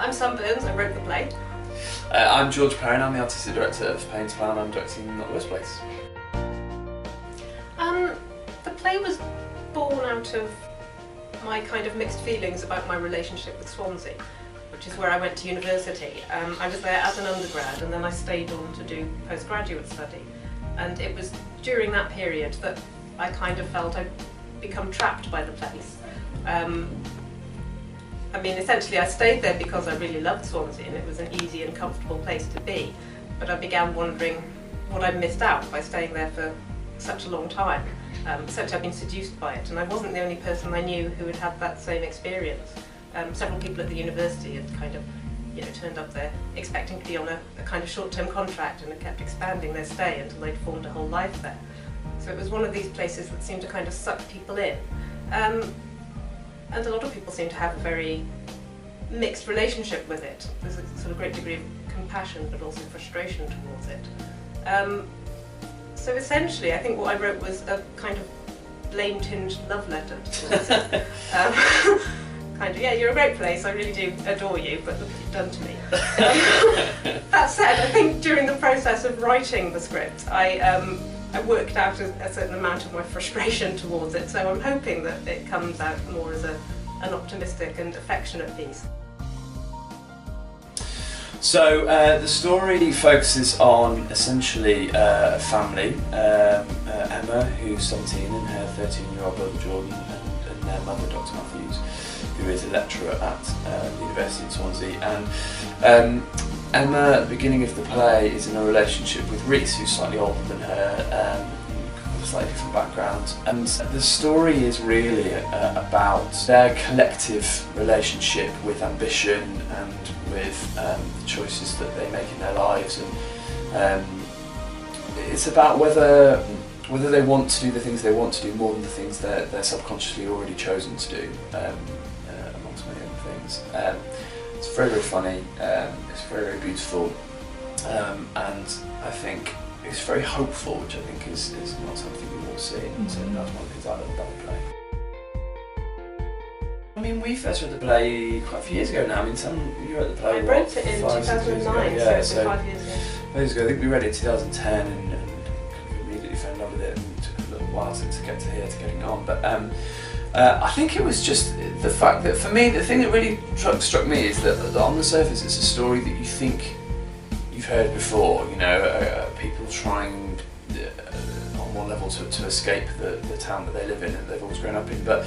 I'm Sam Burns, I wrote the play. I'm George Perrin, I'm the artistic director of Paines Plough and I'm directing Not the Worst Place. The play was born out of my kind of mixed feelings about my relationship with Swansea, which is where I went to university. I was there as an undergrad and then I stayed on to do postgraduate study. And it was during that period that I kind of felt I'd become trapped by the place. I mean, essentially I stayed there because I really loved Swansea and it was an easy and comfortable place to be. But I began wondering what I'd missed out by staying there for such a long time. Such I'd been seduced by it, and I wasn't the only person I knew who had had that same experience. Several people at the university had kind of, turned up there expecting to be on a kind of short-term contract and had kept expanding their stay until they'd formed a whole life there. So it was one of these places that seemed to kind of suck people in. And a lot of people seem to have a very mixed relationship with it. There's a sort of great degree of compassion but also frustration towards it. So essentially I think what I wrote was a kind of blame-tinged love letter towards it. Kind of, yeah, you're a great place, I really do adore you, but look what you've done to me. That said, I think during the process of writing the script, I worked out a certain amount of my frustration towards it, so I'm hoping that it comes out more as an optimistic and affectionate piece. So the story focuses on essentially a family, Emma, who's 17, and her 13-year-old brother Jordan, and their mother, Dr. Matthews, who is a lecturer at the University in Swansea. And Emma, at the beginning of the play, is in a relationship with Reese, who's slightly older than her, slightly different background. And the story is really about their collective relationship with ambition and with the choices that they make in their lives. And it's about whether they want to do the things they want to do more than the things that they're subconsciously already chosen to do, amongst many other things. It's very, very funny, it's very, very beautiful, and I think it's very hopeful, which I think is not something you will see, and so that's one of the things I love about the play. I mean, we first read the play quite a few years ago now. I mean, you were at the play. I wrote it in 2009, yeah, so 5 years ago. 5 years ago. I think we read it in 2010 and immediately fell in love with it, and it took a little while to get to here, to getting on. But I think it was just the fact that, for me, the thing that really struck me is that on the surface it's a story that you think you've heard before, people trying on one level to escape the town that they live in and they've always grown up in, but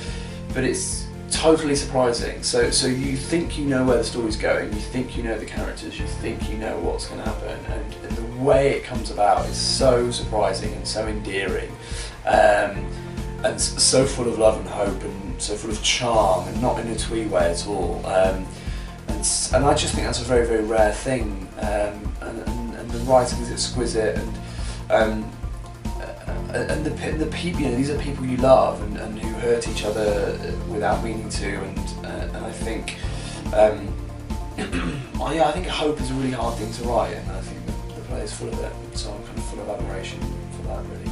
it's totally surprising. So you think you know where the story's going, you think you know the characters, you think you know what's going to happen, and the way it comes about is so surprising and so endearing, and so full of love and hope and so full of charm, and not in a twee way at all. And I just think that's a very, very rare thing, and the writing is exquisite, and the people, these are people you love and who hurt each other without meaning to, and I think, I think hope is a really hard thing to write, and I think the play is full of it, so I'm kind of full of admiration for that, really.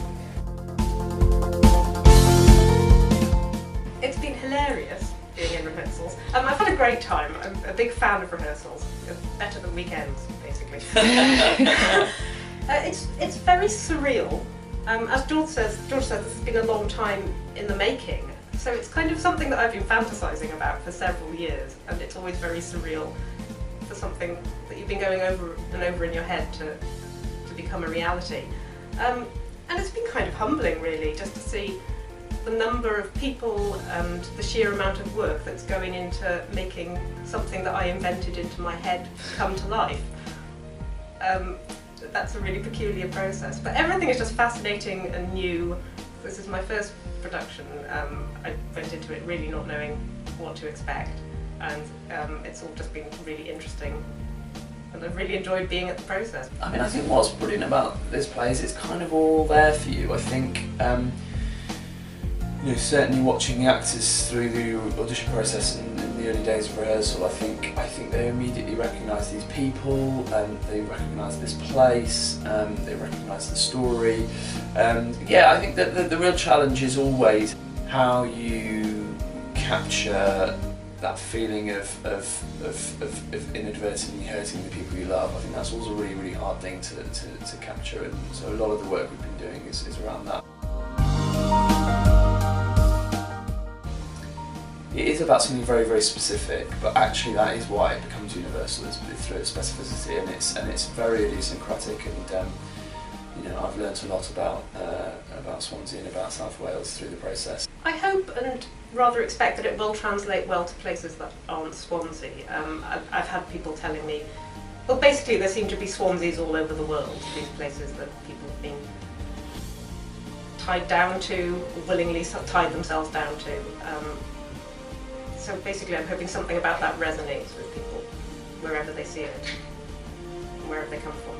It's been hilarious being in rehearsals. I've had a great time. I'm a big fan of rehearsals. It's better than weekends, basically. It's very surreal. As George says, this has been a long time in the making. So it's kind of something that I've been fantasising about for several years, and it's always very surreal for something that you've been going over and over in your head to become a reality. And it's been kind of humbling, really, just to see the number of people and the sheer amount of work that's going into making something that I invented into my head come to life. That's a really peculiar process, but everything is just fascinating and new. This is my first production. I went into it really not knowing what to expect, and it's all just been really interesting, and I've really enjoyed being at the process. I mean, I think what's brilliant about this play is it's kind of all there for you. I think certainly watching the actors through the audition process in the early days of rehearsal, I think they immediately recognise these people, and they recognise this place, they recognise the story. Yeah, I think that the real challenge is always how you capture that feeling of inadvertently hurting the people you love. I think that's always a really, really hard thing to capture, and so a lot of the work we've been doing is around that. It is about something very, very specific, but actually that is why it becomes universal, is through its specificity, and it's very idiosyncratic, and you know, I've learnt a lot about Swansea and about South Wales through the process. I hope and rather expect that it will translate well to places that aren't Swansea. I've had people telling me, well, basically there seem to be Swanseas all over the world, these places that people have been tied down to, willingly tied themselves down to. So basically I'm hoping something about that resonates with people wherever they see it, wherever they come from.